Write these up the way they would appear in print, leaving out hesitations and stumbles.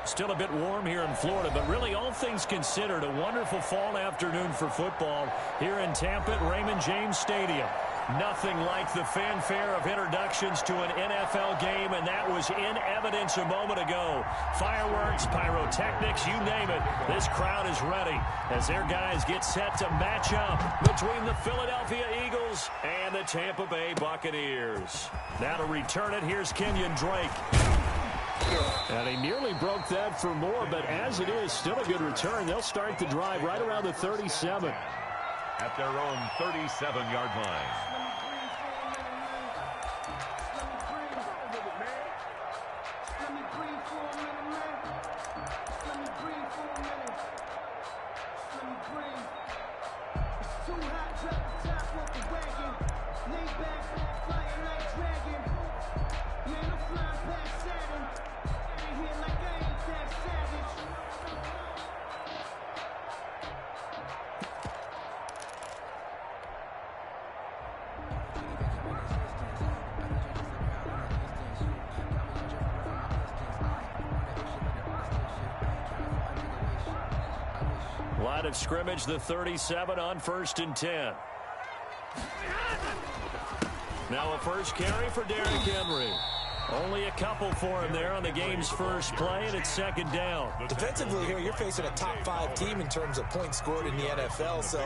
Still a bit warm here in Florida, but really all things considered, a wonderful fall afternoon for football here in Tampa at Raymond James Stadium. Nothing like the fanfare of introductions to an NFL game, and that was in evidence a moment ago. Fireworks, pyrotechnics, you name it. This crowd is ready as their guys get set to match up between the Philadelphia Eagles and the Tampa Bay Buccaneers. Now to return it, here's Kenyon Drake. And he nearly broke that for more, but as it is, still a good return. They'll start the drive right around the 37. At their own 37-yard line. Line of scrimmage, the 37 on 1st and 10. Now a first carry for Derrick Henry. Only a couple for him there on the game's first play, and it's second down. Defensively here, you're facing a top-5 team in terms of points scored in the NFL, so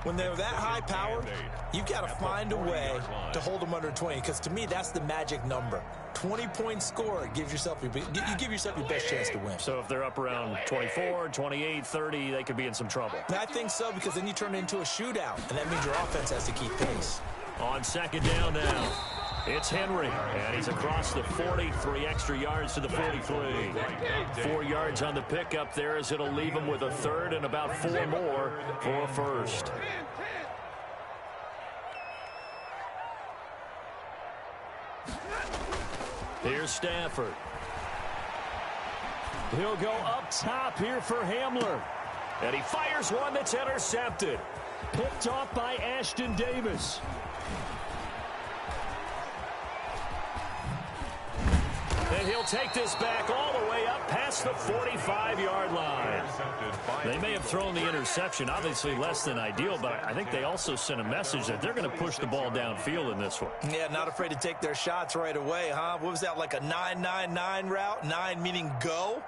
when they're that high-powered, you've got to find a way to hold them under 20, because to me, that's the magic number. 20 points scored gives yourself you give yourself your best chance to win. So if they're up around 24, 28, 30, they could be in some trouble. I think so, because then you turn it into a shootout, and that means your offense has to keep pace. On second down now, it's Henry, and he's across the 40, 3 extra yards to the 43. 4 yards on the pickup there as it'll leave him with a third and about 4 more for a first. Here's Stafford. He'll go up top here for Hamler. And he fires one that's intercepted. Picked off by Ashton Davis. And he'll take this back all the way up past the 45-yard line. They may have thrown the interception, obviously less than ideal, but I think they also sent a message that they're going to push the ball downfield in this one. Yeah, not afraid to take their shots right away, huh? What was that, like a 9-9-9 route? 9 meaning go?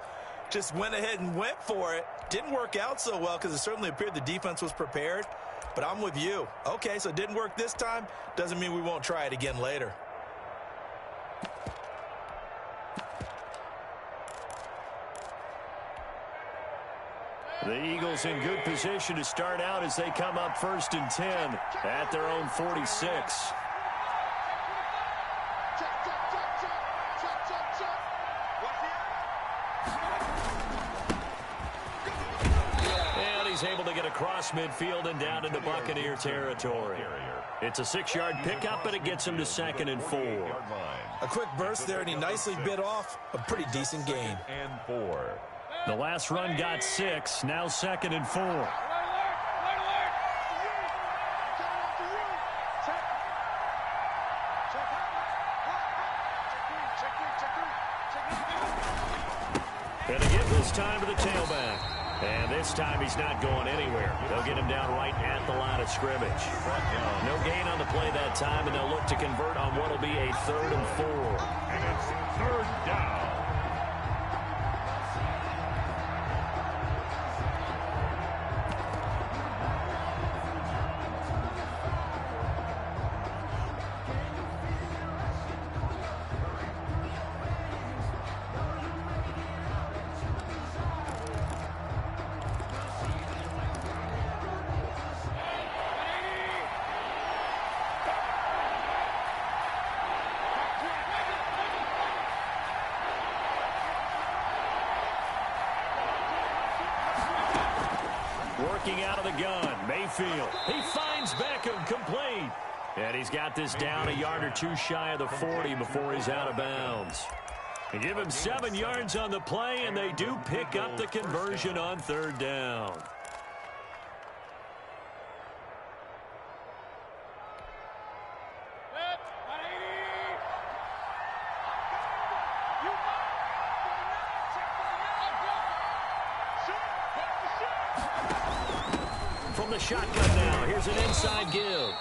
Just went ahead and went for it. Didn't work out so well because it certainly appeared the defense was prepared. But I'm with you. Okay, so it didn't work this time. Doesn't mean we won't try it again later. The Eagles in good position to start out as they come up 1st and 10 at their own 46. And he's able to get across midfield and down into Buccaneer territory. It's a 6-yard pickup, but it gets him to 2nd and 4. A quick burst there, and he nicely bit off a pretty decent gain. And 4. The last run got 6, now 2nd and 4. And again this time to the tailback. And this time he's not going anywhere. They'll get him down right at the line of scrimmage. No gain on the play that time, and they'll look to convert on what will be a 3rd and 4. And it's 3rd down. Working out of the gun, Mayfield. He finds Beckham, complete. And he's got this down a yard or two shy of the 40 before he's out of bounds. They give him 7 yards on the play, and they do pick up the conversion on 3rd down. the shotgun now. Here's an inside give.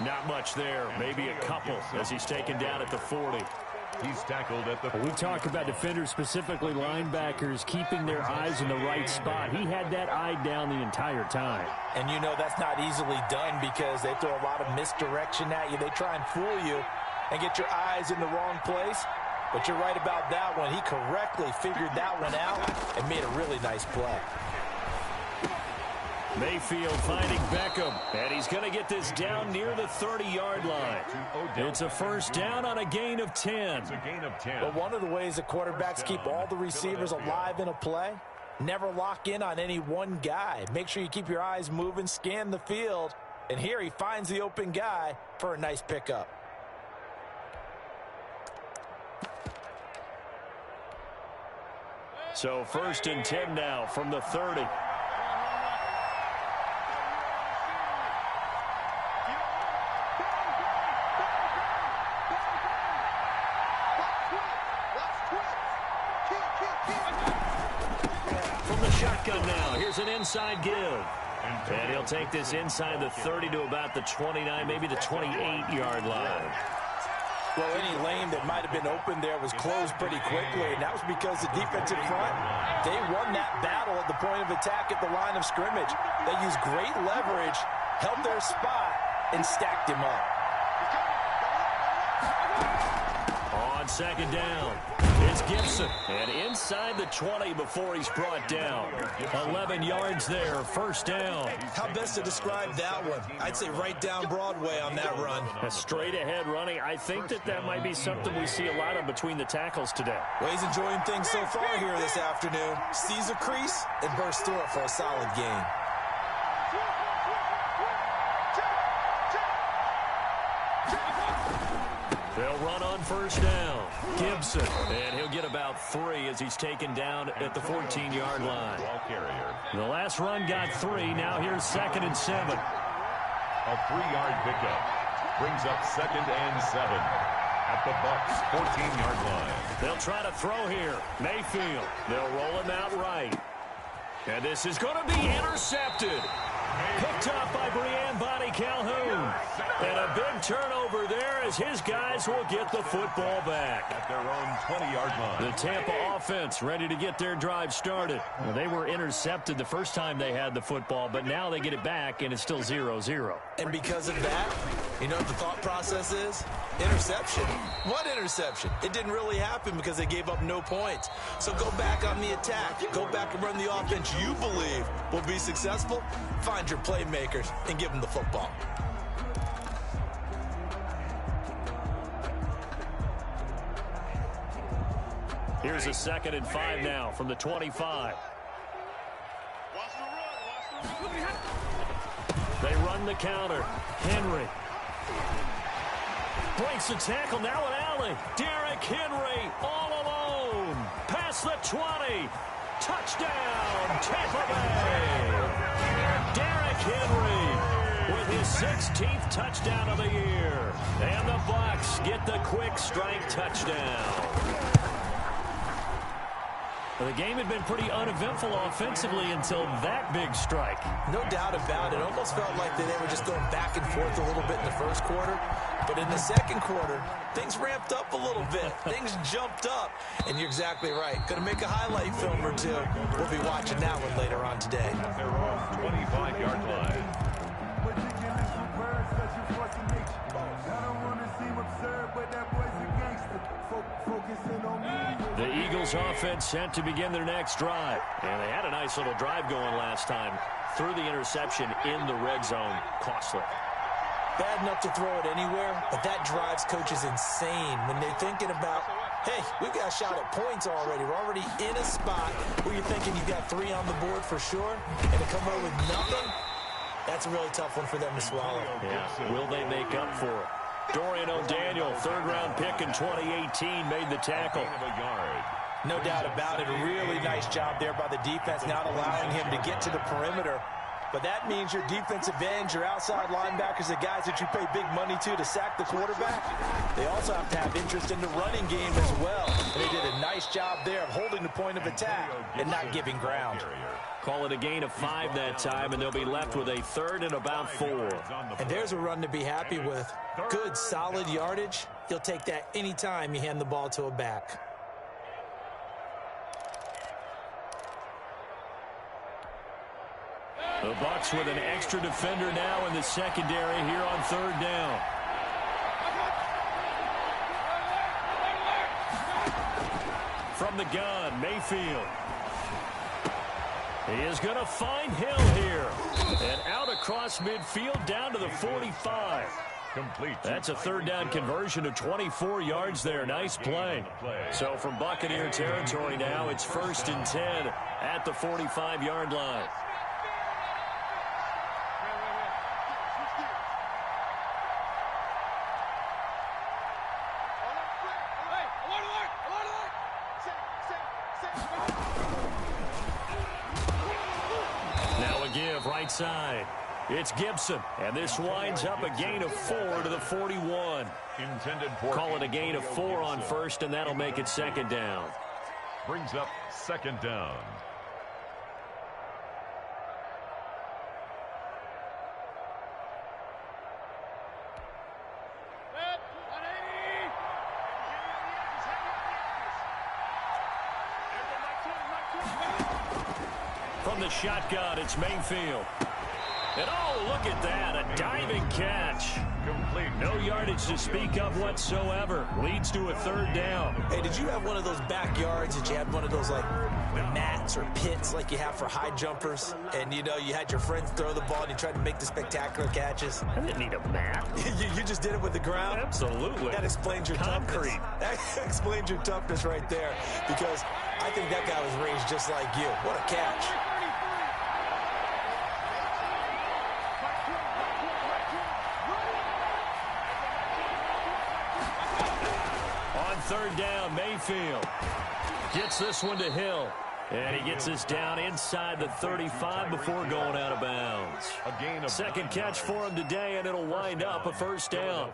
Not much there. Maybe a couple as he's taken down at the 40. He's tackled at the 40. We talk about defenders, specifically linebackers, keeping their eyes in the right spot. He had that eye down the entire time. And you know that's not easily done because they throw a lot of misdirection at you. They try and fool you and get your eyes in the wrong place. But you're right about that one. He correctly figured that one out and made a really nice play. Mayfield finding Beckham, and he's going to get this down near the 30-yard line. It's a first down on a gain of 10. It's a gain of 10. But one of the ways the quarterbacks keep all the receivers alive in a play, never lock in on any one guy. Make sure you keep your eyes moving, scan the field, and here he finds the open guy for a nice pickup. So first and 10 now from the 30. From the shotgun now, here's an inside give. And he'll take this inside the 30 to about the 29, maybe the 28-yard line. Well, any lane that might have been open there was closed pretty quickly, and that was because the defensive front, they won that battle at the point of attack at the line of scrimmage. They used great leverage, held their spot, and stacked him up. On second down, it's Gibson, and inside the 20 before he's brought down. 11 yards there, first down. How best to describe that one? I'd say right down Broadway on that run. A straight ahead running. I think that might be something we see a lot of between the tackles today. Well, he's enjoying things so far here this afternoon. Sees a crease and bursts through it for a solid gain. They'll run on first down. Gibson, and he'll get about 3 as he's taken down at the 14-yard line. Ball carrier. The last run got 3. Now here's second and 7. A 3-yard pickup. Brings up second and 7. At the Bucs' 14-yard line. They'll try to throw here. Mayfield. They'll roll him out right. And this is going to be intercepted. Picked up by Brian Bonnie Calhoun. And a big turnover there as his guys will get the football back. At their own 20-yard line. The Tampa offense ready to get their drive started. Well, they were intercepted the first time they had the football, but now they get it back, and it's still 0-0. And because of that, you know what the thought process is? Interception. What interception? It didn't really happen because they gave up no points. So go back on the attack. Go back and run the offense you believe will be successful. Find your playmakers and give them the football. Here's a second and 5 now from the 25. They run the counter. Henry breaks the tackle. Now an alley. Derrick Henry all alone. Past the 20. Touchdown, Tampa Bay. Derrick Henry with his 16th touchdown of the year. And the Bucs get the quick strike touchdown. Well, the game had been pretty uneventful offensively until that big strike. No doubt about it. It almost felt like they were just going back and forth a little bit in the first quarter. But in the second quarter, things ramped up a little bit. Things jumped up. And you're exactly right. Going to make a highlight film or two. We'll be watching that one later on today. At their own 25-yard line. The Eagles offense set to begin their next drive. And they had a nice little drive going last time. Threw the interception in the red zone. Costly. Bad enough to throw it anywhere, but that drives coaches insane when they're thinking about, hey, we've got a shot at points already. We're already in a spot where you're thinking you've got 3 on the board for sure, and to come away with nothing, that's a really tough one for them to swallow. Yeah. Will they make up for it? Dorian O'Daniel, third-round pick in 2018, made the tackle. No doubt about it. A really nice job there by the defense, not allowing him to get to the perimeter But that means your defensive ends, your outside linebackers, the guys that you pay big money to sack the quarterback, they also have to have interest in the running game as well. And they did a nice job there of holding the point of attack and not giving ground. Call it a gain of 5 that time, and they'll be left with a 3rd and about 4. And there's a run to be happy with. Good, solid yardage. You'll take that anytime you hand the ball to a back. The Bucs with an extra defender now in the secondary here on 3rd down. From the gun, Mayfield. He is going to find Hill here. And out across midfield down to the 45. Complete. That's a 3rd down conversion of 24 yards there. Nice play. So from Buccaneer territory now, it's 1st and 10 at the 45-yard line. Right side. It's Gibson, and this winds up a gain of 4 to the 41. Call it a gain of 4 on 1st, and that'll make it 2nd down. Brings up 2nd down. From the shotgun, it's Mayfield. And oh, look at that, a diving catch. Complete. No yardage to speak of whatsoever. Leads to a 3rd down. Hey, did you have one of those backyards that you had one of those like mats or pits like you have for high jumpers? And you know, you had your friends throw the ball and you tried to make the spectacular catches? I didn't need a mat. you just did it with the ground? Absolutely. That explains your concrete. Toughness. That explains your toughness right there. Because I think that guy was raised just like you. What a catch. On 3rd down, Mayfield gets this one to Hill. And he gets this down inside the 35 before going out of bounds. 2nd catch for him today, and it'll wind up a 1st down.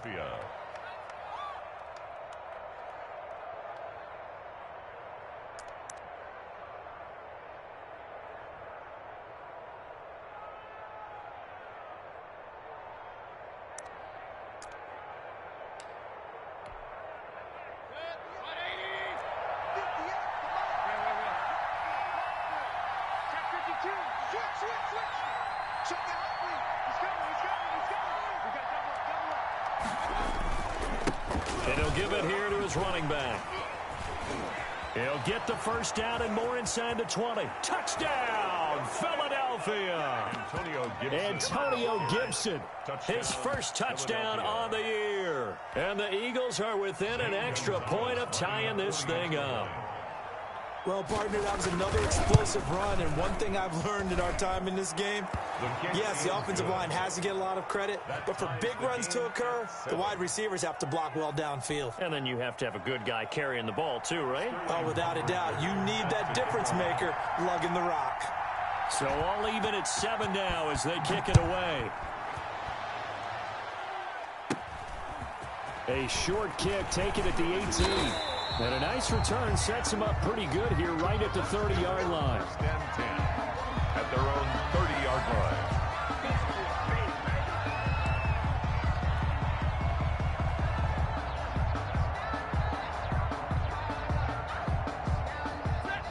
And he'll give it here to his running back. He'll get the 1st down and more inside the 20. Touchdown, Philadelphia. Antonio Gibson, his 1st touchdown on the year. And the Eagles are within an extra point of tying this thing up. Well, partner, that was another explosive run, and one thing I've learned in our time in this game, yes, the offensive line has to get a lot of credit, but for big runs to occur, the wide receivers have to block well downfield. And then you have to have a good guy carrying the ball too, right? Oh, without a doubt. You need that difference maker lugging the rock. So all even at 7 now as they kick it away. A short kick taken at the 18. And a nice return sets him up pretty good here right at the 30-yard line. At their own 30-yard line.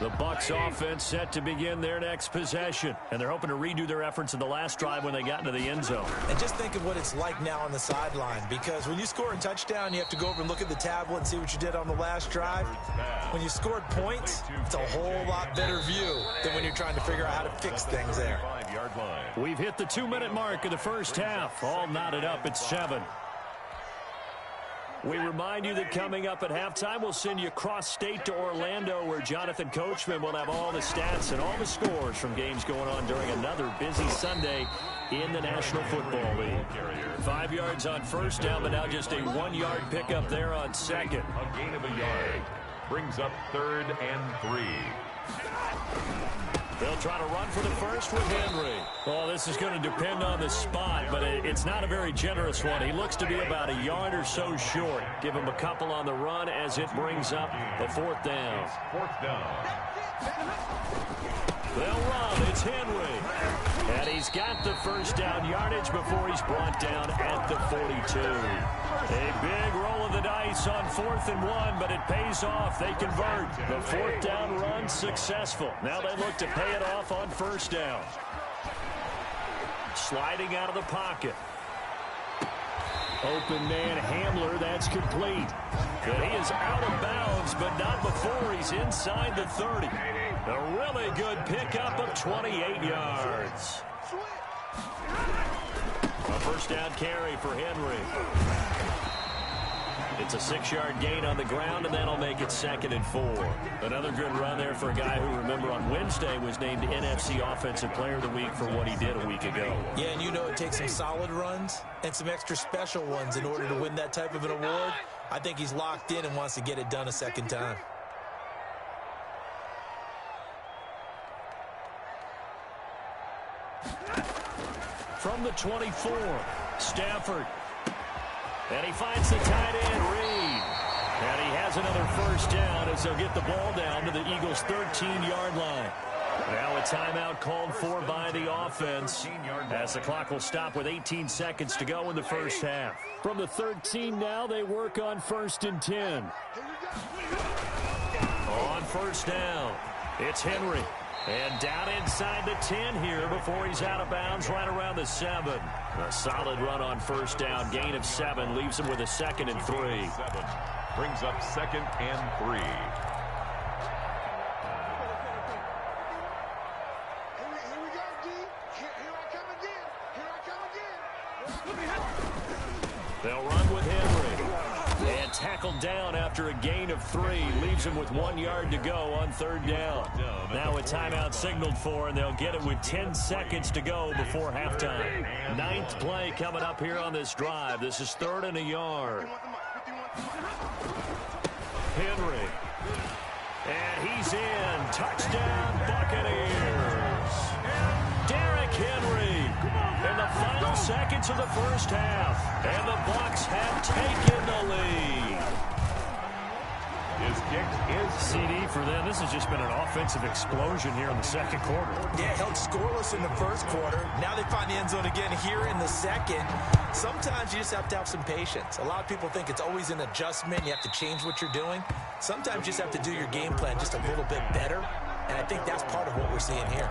The Bucs offense set to begin their next possession. And they're hoping to redo their efforts in the last drive when they got into the end zone. And just think of what it's like now on the sideline. Because when you score a touchdown, you have to go over and look at the tablet and see what you did on the last drive. When you scored points, it's a whole lot better view than when you're trying to figure out how to fix things there. We've hit the 2-minute mark of the first half. All knotted up at 7. We remind you that coming up at halftime, we'll send you cross-state to Orlando, where Jonathan Coachman will have all the stats and all the scores from games going on during another busy Sunday in the National Football League. 5 yards on 1st down, but now just a 1-yard pickup there on 2nd. A gain of a yard brings up 3rd and 3. They'll try to run for the first with Henry. Well, this is going to depend on the spot, but it's not a very generous one. He looks to be about a yard or so short. Give him a couple on the run as it brings up a fourth down. Fourth down. They'll run. It's Henry. And he's got the first down yardage before he's brought down at the 42. A big roll of the dice on 4th and 1, but it pays off. They convert. The fourth down run successful. Now they look to pay it off on first down. Sliding out of the pocket. Open man Hamler, that's complete. But he is out of bounds, but not before he's inside the 30. A really good pickup of 28 yards. A first down carry for Henry. It's a 6-yard gain on the ground, and that'll make it 2nd and 4. Another good run there for a guy who, remember, on Wednesday was named NFC Offensive Player of the Week for what he did a week ago. Yeah, and you know it takes some solid runs and some extra special ones in order to win that type of an award. I think he's locked in and wants to get it done a second time. From the 24, Stafford. And he finds the tight end, Reed. And he has another first down as they'll get the ball down to the Eagles' 13-yard line. Now a timeout called for by the offense as the clock will stop with 18 seconds to go in the first half. From the 13 now, they work on 1st and 10. On first down, it's Henry. And down inside the 10 here before he's out of bounds right around the 7. A solid run on first down. Gain of 7 leaves him with a 2nd and 3. Brings up 2nd and 3. They'll run with Henry. And tackled down after a gain of 3. Leaves him with 1 yard to go on 3rd down. Now a timeout signaled for, and they'll get it with 10 seconds to go before halftime. 9th play coming up here on this drive. This is 3rd and a yard. Henry. And he's in. Touchdown, Buccaneers. Derrick Henry in the final seconds of the first half. And the Bucs have taken the lead. His kick is CD for them. This has just been an offensive explosion here in the second quarter. Yeah, held scoreless in the first quarter. Now they find the end zone again here in the second. Sometimes you just have to have some patience. A lot of people think it's always an adjustment. You have to change what you're doing. Sometimes you just have to do your game plan just a little bit better. And I think that's part of what we're seeing here.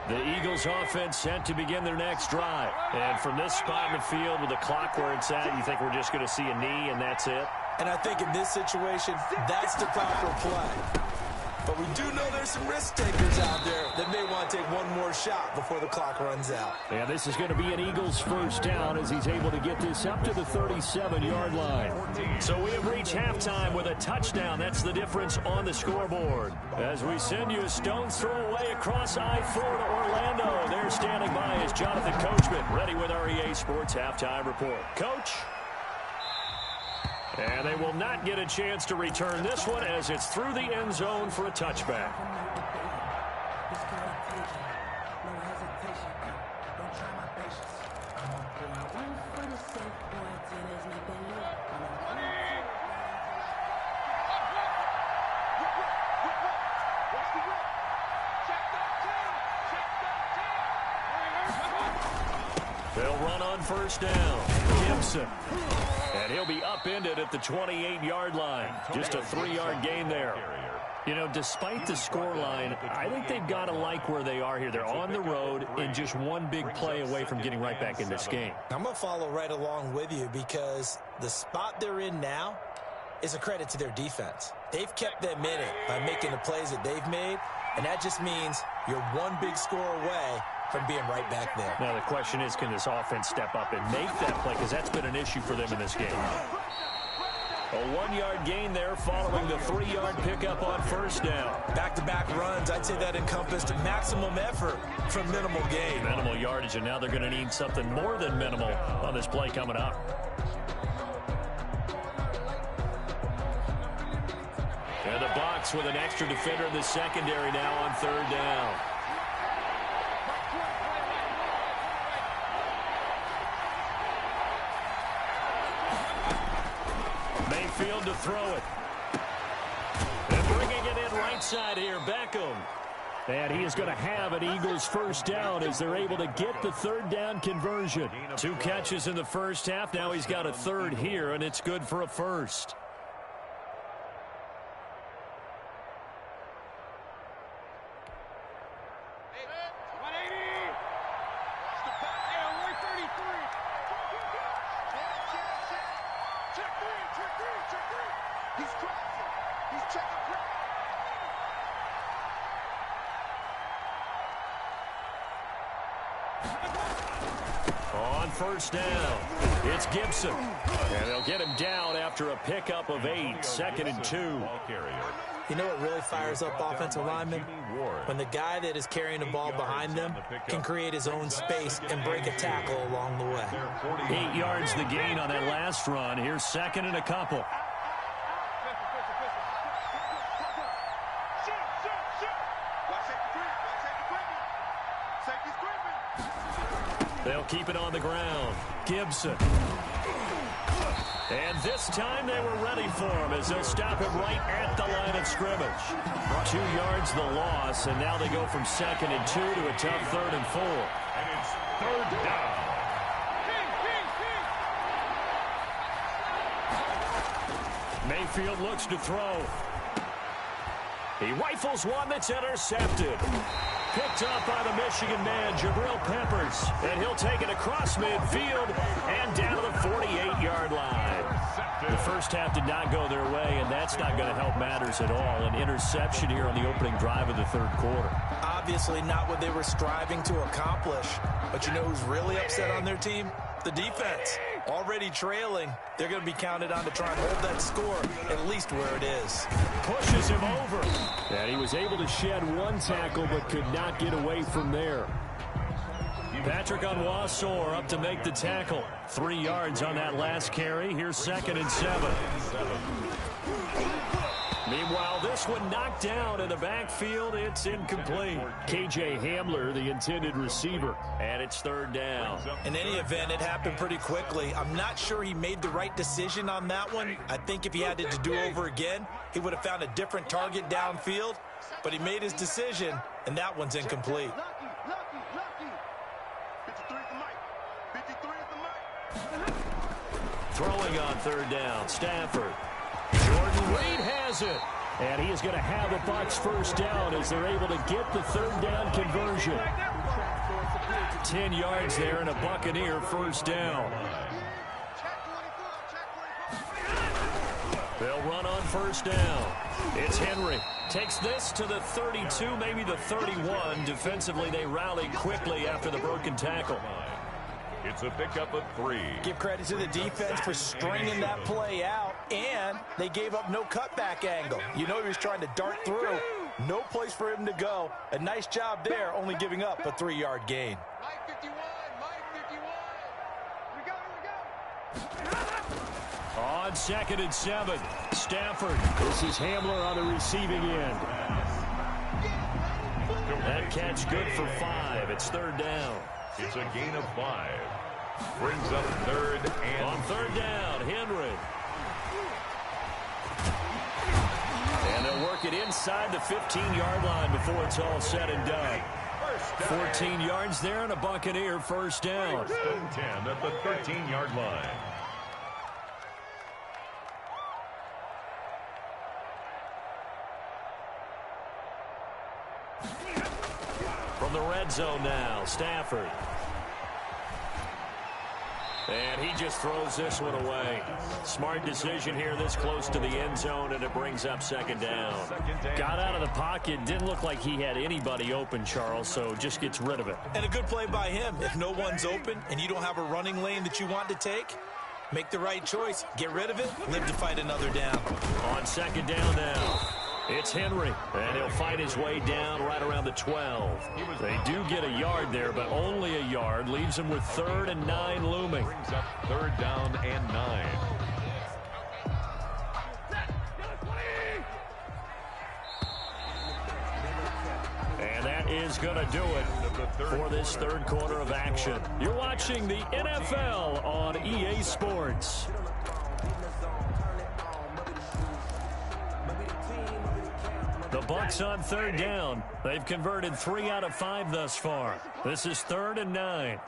The Eagles offense set to begin their next drive. And from this spot in the field with the clock where it's at, you think we're just going to see a knee and that's it? And I think in this situation, that's the proper play. But we do know there's some risk takers out there that may want to take one more shot before the clock runs out. And this is going to be an Eagles first down as he's able to get this up to the 37-yard line. So we have reached halftime with a touchdown. That's the difference on the scoreboard. As we send you a stone's throw away across I-4 to Orlando. There standing by is Jonathan Coachman, ready with our EA Sports Halftime Report. Coach? And they will not get a chance to return this one as it's through the end zone for a touchback. They'll run on first down. Gibson. And he'll be upended at the 28-yard line. Just a 3-yard gain there. You know, despite the scoreline, I think they've got to like where they are here. They're on the road and just one big play away from getting right back in this game. I'm going to follow right along with you because the spot they're in now is a credit to their defense. They've kept them in it by making the plays that they've made, and that just means you're one big score away from being right back there. Now the question is, can this offense step up and make that play? Because that's been an issue for them in this game. A 1-yard gain there following the 3-yard pickup on first down. Back-to-back runs, I'd say that encompassed maximum effort from minimal gain. Minimal yardage, and now they're going to need something more than minimal on this play coming up. And the Bucs with an extra defender in the secondary now on third down. Mayfield to throw it. And bringing it in right side here, Beckham. And he is going to have an Eagles first down as they're able to get the third down conversion. 2 catches in the first half. Now he's got a third here, and it's good for a first. On first down, it's Gibson. And they'll get him down after a pickup of 8, 2nd and 2. You know what really fires up offensive linemen? When the guy that is carrying the ball behind them can create his own space and break a tackle along the way. 8 yards the gain on that last run. Here's 2nd and a couple. They'll keep it on the ground. Gibson. And this time they were ready for him as they'll stop him right at the line of scrimmage. 2 yards the loss, and now they go from 2nd and 2 to a tough 3rd and 4. And it's third down. Mayfield looks to throw. He rifles one that's intercepted. Picked up by the Michigan man, Jabril Peppers. And he'll take it across midfield and down to the 48-yard line. The first half did not go their way, and that's not going to help matters at all. An interception here on the opening drive of the third quarter. Obviously not what they were striving to accomplish. But you know who's really upset on their team? The defense. Already trailing, they're going to be counted on to try and hold that score at least where it is. Pushes him over. And he was able to shed 1 tackle but could not get away from there. Patrick Onwuasor up to make the tackle. 3 yards on that last carry. Here's 2nd and 7. Meanwhile, this one knocked down in the backfield. It's incomplete. K.J. Hamler, the intended receiver. And it's 3rd down. In any event, it happened pretty quickly. I'm not sure he made the right decision on that one. I think if he had it to do over again, he would have found a different target downfield. But he made his decision, and that one's incomplete. Throwing on 3rd down, Stafford. Jordan Reed has it. And he is going to have a Bucs first down as they're able to get the 3rd down conversion. 10 yards there and a Buccaneer first down. They'll run on first down. It's Henry. Takes this to the 32, maybe the 31. Defensively, they rallied quickly after the broken tackle. It's a pickup of 3. Give credit to the defense for stringing that play out, and they gave up no cutback angle. You know he was trying to dart through. No place for him to go. A nice job there, only giving up a 3-yard gain. On 2nd and 7, Stafford. This is Hamler on the receiving end. That catch good for 5. It's 3rd down. It's a gain of 5. Brings up 3rd and... On 3rd down, Henry. And they'll work it inside the 15-yard line before it's all said and done. 14 yards there and a Buccaneer first down. 10 at the 13-yard line. From the red zone now, Stafford. And he just throws this one away. Smart decision here this close to the end zone, and it brings up 2nd down. Got out of the pocket. Didn't look like he had anybody open, Charles, so just gets rid of it. And a good play by him. If no one's open and you don't have a running lane that you want to take, make the right choice. Get rid of it. Live to fight another down. On 2nd down now. It's Henry, and he'll fight his way down right around the 12. They do get a yard there, but only a yard. Leaves him with 3rd and 9 looming. Brings up 3rd down and 9. is going to do it for this third quarter of action. You're watching the NFL on EA Sports. The Bucs on third down. They've converted 3 out of 5 thus far. This is 3rd and 9.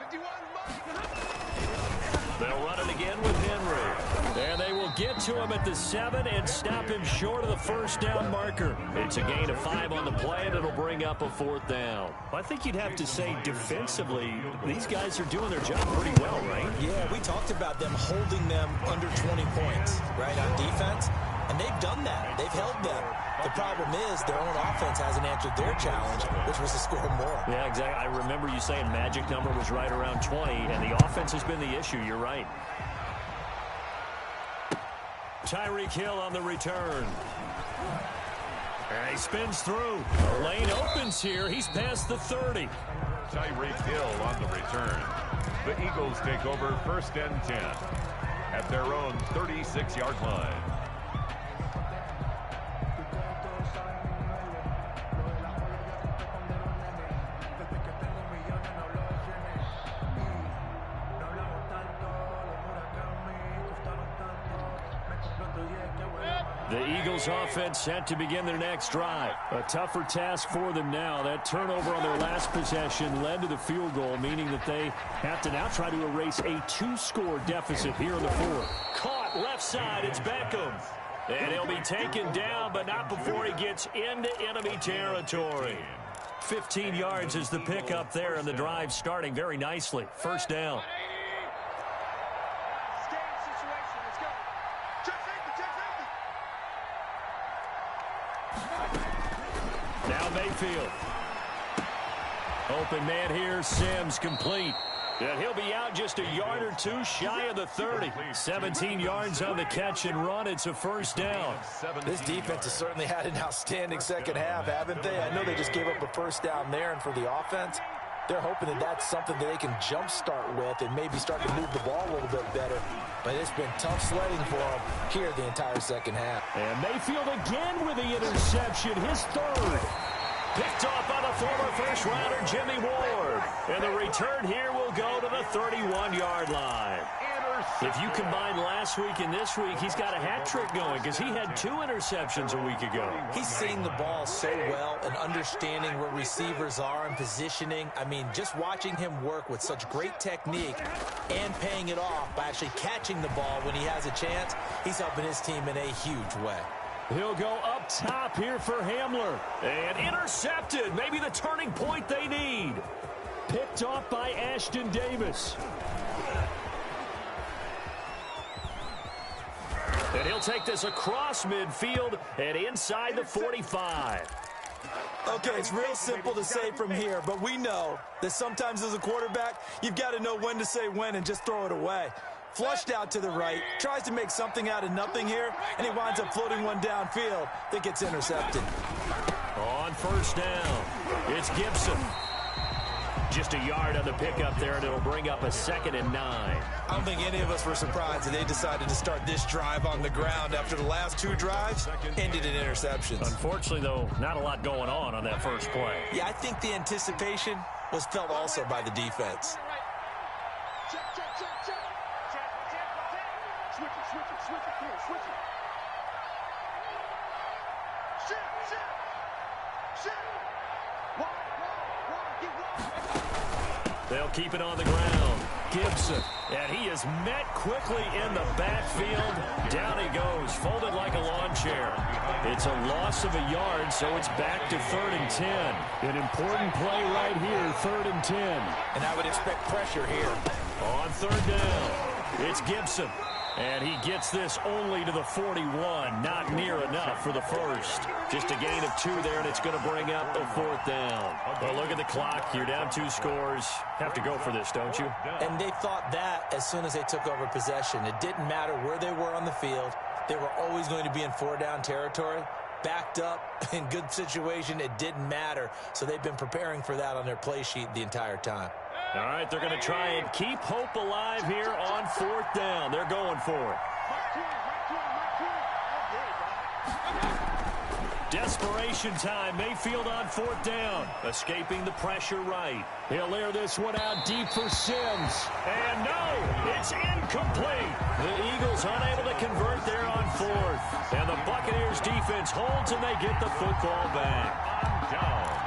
They'll run it again with Henry. And they will get to him at the 7 and stop him short of the first down marker. It's a gain of 5 on the play, and it'll bring up a 4th down. I think you'd have to say defensively, these guys are doing their job pretty well, right? Yeah, we talked about them holding them under 20 points, right, on defense. And they've done that. They've held them. The problem is their own offense hasn't answered their challenge, which was to score more. Yeah, exactly. I remember you saying magic number was right around 20, and the offense has been the issue. You're right. Tyreek Hill on the return. And he spins through. The lane opens here. He's past the 30. Tyreek Hill on the return. The Eagles take over 1st and 10 at their own 36-yard line. The Eagles offense set to begin their next drive. A tougher task for them now. That turnover on their last possession led to the field goal, meaning that they have to now try to erase a 2-score deficit here in the 4th. Caught left side. It's Beckham. And he'll be taken down, but not before he gets into enemy territory. 15 yards is the pickup there, and the drive starting very nicely. 1st down. Now Mayfield. Open man here. Sims complete. And he'll be out just a yard or 2 shy of the 30. 17 yards on the catch and run. It's a 1st down. This defense has certainly had an outstanding second half, haven't they? I know they just gave up a 1st down there, and for the offense, they're hoping that that's something that they can jumpstart with and maybe start to move the ball a little bit better. But it's been tough sledding for them here the entire second half. And Mayfield again with the interception, his 3rd. Picked off by the former first-rounder Jimmy Ward. And the return here will go to the 31-yard line. If you combine last week and this week, he's got a hat trick going because he had 2 interceptions a week ago. He's seeing the ball so well and understanding where receivers are and positioning. I mean, just watching him work with such great technique and paying it off by actually catching the ball when he has a chance, he's helping his team in a huge way. He'll go up top here for Hamler. And intercepted. Maybe the turning point they need. Picked off by Ashton Davis. And he'll take this across midfield and inside the 45. Okay, it's real simple to say from here, but we know that sometimes as a quarterback, you've got to know when to say when and just throw it away. Flushed out to the right, tries to make something out of nothing here, and he winds up floating one downfield that gets intercepted. On 1st down, it's Gibson. Just a yard on the pickup there, and it'll bring up a 2nd and 9. I don't think any of us were surprised that they decided to start this drive on the ground after the last 2 drives ended in interceptions. Unfortunately, though, not a lot going on that first play. Yeah, I think the anticipation was felt also by the defense. They'll keep it on the ground. Gibson, and he is met quickly in the backfield. Down he goes, folded like a lawn chair. It's a loss of a yard, so it's back to 3rd and 10. An important play right here, 3rd and 10. And I would expect pressure here. On 3rd down, it's Gibson. And he gets this only to the 41. Not near enough for the 1st. Just a gain of 2 there, and it's going to bring up a 4th down. Well, look at the clock. You're down 2 scores. Have to go for this, don't you? And they thought that as soon as they took over possession. It didn't matter where they were on the field. They were always going to be in 4-down territory. Backed up, in good situation, it didn't matter. So they've been preparing for that on their play sheet the entire time. All right, they're going to try and keep hope alive here on 4th down. They're going for it. Desperation time. Mayfield on 4th down. Escaping the pressure right. He'll air this one out deep for Sims. And no, it's incomplete. The Eagles unable to convert there on 4th. And the Buccaneers defense holds and they get the football back. Down.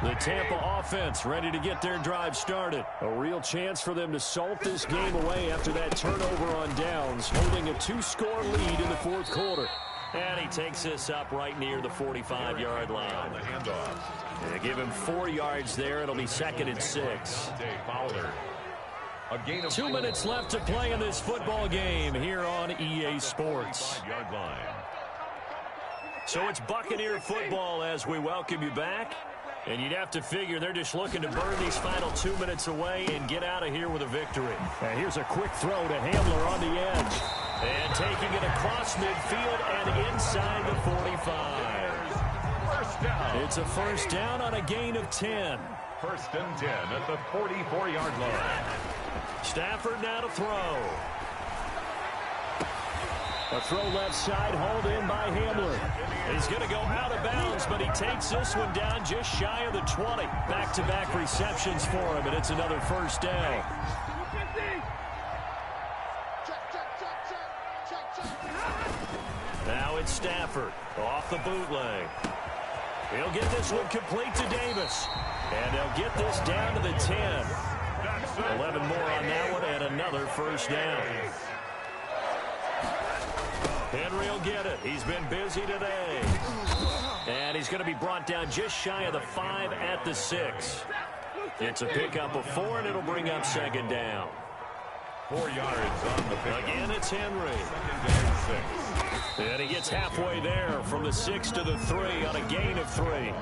The Tampa offense ready to get their drive started. A real chance for them to salt this game away after that turnover on downs, holding a 2-score lead in the 4th quarter. And he takes this up right near the 45-yard line. They give him 4 yards there. It'll be 2nd and 6. 2 minutes left to play in this football game here on EA Sports. So it's Buccaneer football as we welcome you back. And you'd have to figure they're just looking to burn these final 2 minutes away and get out of here with a victory. And here's a quick throw to Hamler on the edge. And taking it across midfield and inside the 45. First down. It's a first down on a gain of 10. 1st and 10 at the 44-yard line. Stafford now to throw. A throw left side, hauled in by Hamler. He's going to go out of bounds, but he takes this one down just shy of the 20. Back-to-back receptions for him, and it's another first down. Now it's Stafford off the bootleg. He'll get this one complete to Davis. And they'll get this down to the 10. 11 more on that one, and another first down. Henry will get it. He's been busy today. And he's going to be brought down just shy of the 5 at the 6. It's a pickup of 4, and it'll bring up 2nd down. 4 yards on the pickup. Again, it's Henry. 2nd and 6. And he gets halfway there from the 6 to the 3 on a gain of 3.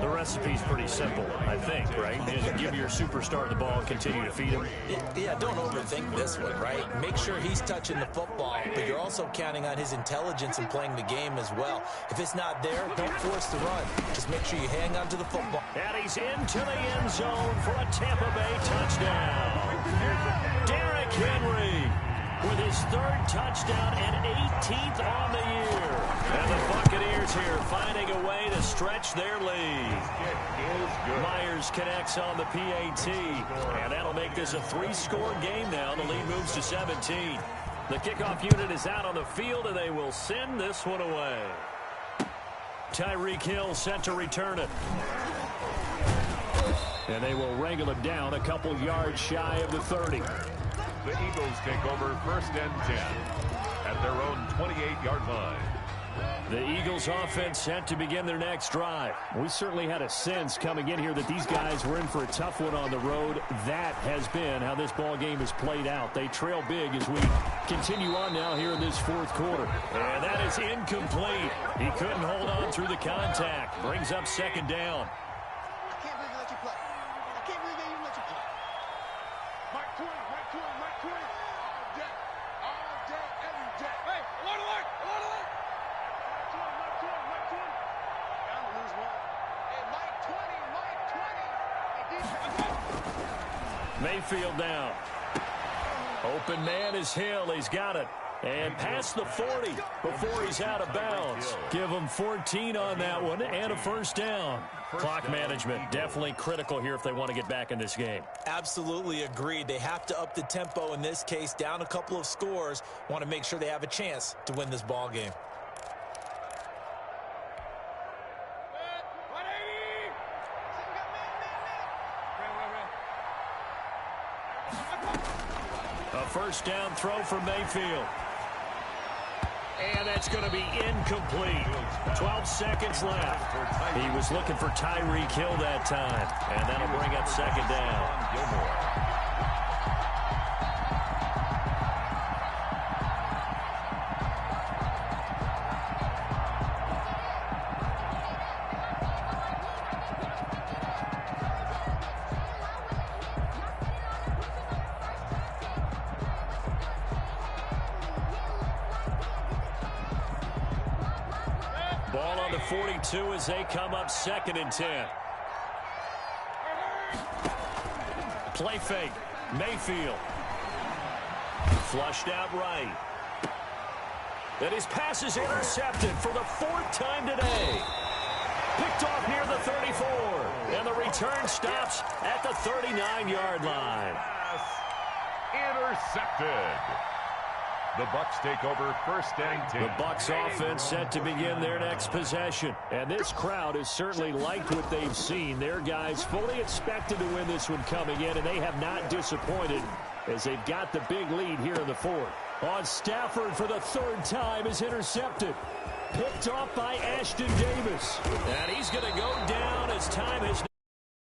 The recipe's pretty simple, I think, right? Just give your superstar the ball and continue to feed him. Yeah, don't overthink this one, right? Make sure he's touching the football, but you're also counting on his intelligence in playing the game as well. If it's not there, don't force the run. Just make sure you hang on to the football. And he's into the end zone for a Tampa Bay touchdown. Derrick Henry with his 3rd touchdown and 18th on the year. And the Buccaneers here finding a way to stretch their lead. Myers connects on the PAT, and that'll make this a 3-score game now. The lead moves to 17. The kickoff unit is out on the field, and they will send this one away. Tyreek Hill set to return it. And they will wrangle it down a couple yards shy of the 30. The Eagles take over 1st and 10 at their own 28-yard line. The Eagles offense set to begin their next drive. We certainly had a sense coming in here that these guys were in for a tough one on the road. That has been how this ball game has played out. They trail big as we continue on now here in this 4th quarter. And that is incomplete. He couldn't hold on through the contact. Brings up 2nd down. Mayfield down. Open man is Hill. He's got it. And past the 40 before he's out of bounds. Give him 14 on that one and a first down. Clock management definitely critical here if they want to get back in this game. Absolutely agreed. They have to up the tempo in this case, down a couple of scores. Want to make sure they have a chance to win this ball game. A first down throw for Mayfield. And that's going to be incomplete. 12 seconds left. He was looking for Tyreek Hill that time. And that'll bring up 2nd down. Gilmore. Ball on the 42 as they come up 2nd and 10. Play fake. Mayfield. Flushed out right. And his pass is intercepted for the 4th time today. Picked off near the 34. And the return stops at the 39-yard line. Intercepted. The Bucs take over 1st and 10. The Bucs offense set to begin their next possession. And this crowd has certainly liked what they've seen. Their guys fully expected to win this one coming in, and they have not disappointed as they've got the big lead here in the 4th. On Stafford for the 3rd time is intercepted. Picked off by Ashton Davis. And he's going to go down as time has